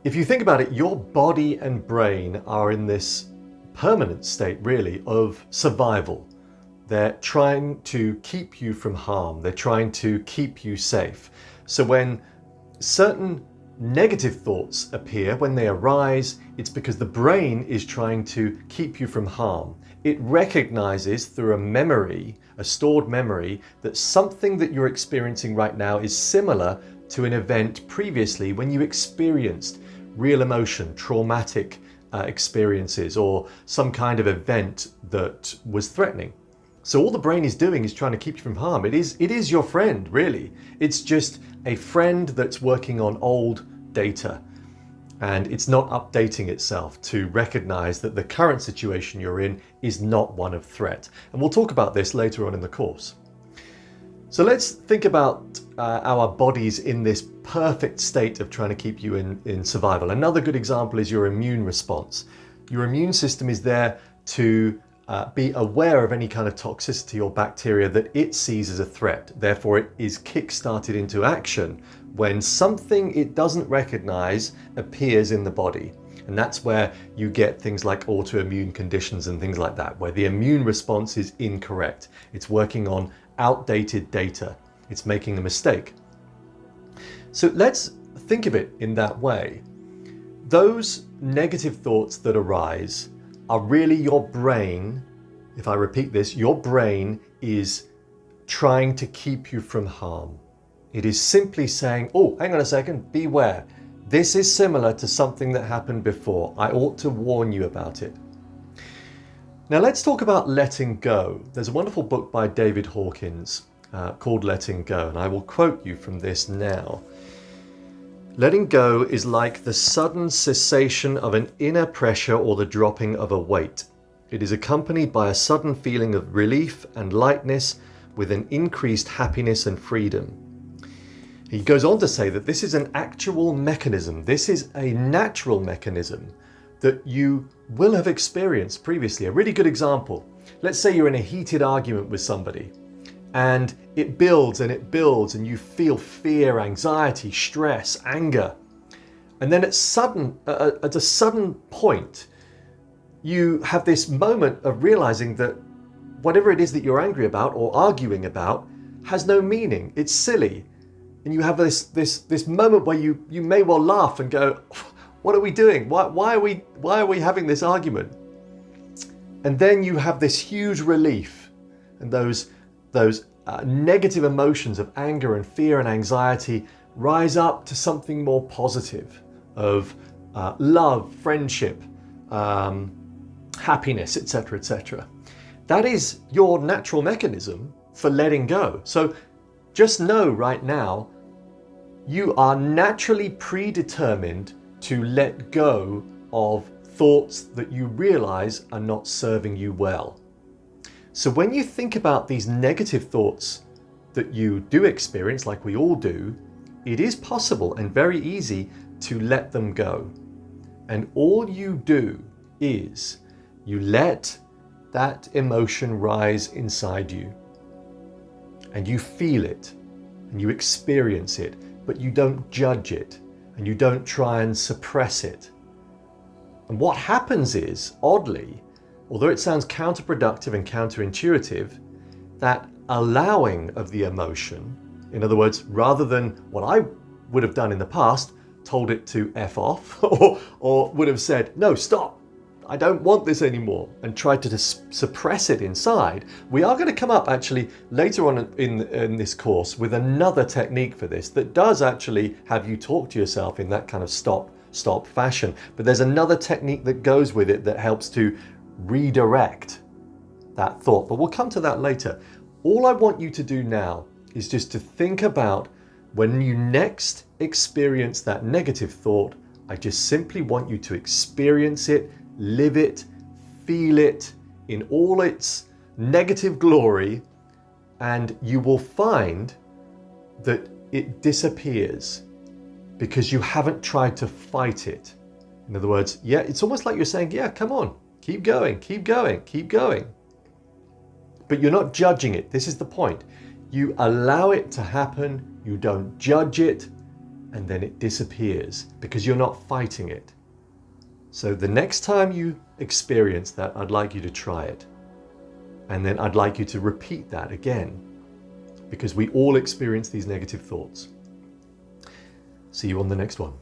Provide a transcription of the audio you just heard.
If you think about it, your body and brain are in this permanent state, really, of survival. They're trying to keep you from harm. They're trying to keep you safe. So when certain negative thoughts appear, when they arise, it's because the brain is trying to keep you from harm. It recognizes through a memory, a stored memory, that something that you're experiencing right now is similar to an event previously when you experienced real emotion, traumatic experiences, or some kind of event that was threatening. So all the brain is doing is trying to keep you from harm. It is your friend, really. It's just a friend that's working on old data, and it's not updating itself to recognize that the current situation you're in is not one of threat. And we'll talk about this later on in the course. So let's think about our bodies in this perfect state of trying to keep you in survival. Another good example is your immune response. Your immune system is there to be aware of any kind of toxicity or bacteria that it sees as a threat. Therefore, it is kick-started into action when something it doesn't recognize appears in the body. And that's where you get things like autoimmune conditions and things like that, where the immune response is incorrect. It's working on outdated data. It's making a mistake. So let's think of it in that way. Those negative thoughts that arise are really your brain. If I repeat this, your brain is trying to keep you from harm. It is simply saying, oh, hang on a second, beware. This is similar to something that happened before. I ought to warn you about it. Now let's talk about letting go. There's a wonderful book by David Hawkins called Letting Go, and I will quote you from this now. Letting go is like the sudden cessation of an inner pressure or the dropping of a weight. It is accompanied by a sudden feeling of relief and lightness with an increased happiness and freedom. He goes on to say that this is an actual mechanism. This is a natural mechanism that you will have experienced previously. A really good example. Let's say you're in a heated argument with somebody and it builds and you feel fear, anxiety, stress, anger. And then at a sudden point, you have this moment of realizing that whatever it is that you're angry about or arguing about has no meaning. It's silly. And you have this moment where you may well laugh and go, what are we doing? Why are we having this argument? And then you have this huge relief, and those negative emotions of anger and fear and anxiety rise up to something more positive of love, friendship, happiness, etc., etc. That is your natural mechanism for letting go. So just know right now, you are naturally predetermined to let go of thoughts that you realize are not serving you well. So when you think about these negative thoughts that you do experience, like we all do, it is possible and very easy to let them go. And all you do is you let that emotion rise inside you, and you feel it and you experience it, but you don't judge it and you don't try and suppress it. And what happens is, oddly, although it sounds counterproductive and counterintuitive, that allowing of the emotion, in other words, rather than what I would have done in the past, told it to F off, or would have said, no, stop, I don't want this anymore, and tried to suppress it inside, we are going to come up actually later on in this course with another technique for this that does actually have you talk to yourself in that kind of stop fashion. But there's another technique that goes with it that helps to redirect that thought, but we'll come to that later. All I want you to do now is just to think about when you next experience that negative thought. I just simply want you to experience it, live it, feel it in all its negative glory, and you will find that it disappears because you haven't tried to fight it. In other words, yeah, it's almost like you're saying, yeah, come on, keep going, keep going, keep going. But you're not judging it. This is the point. You allow it to happen, you don't judge it, and then it disappears because you're not fighting it. So the next time you experience that, I'd like you to try it. And then I'd like you to repeat that again, because we all experience these negative thoughts. See you on the next one.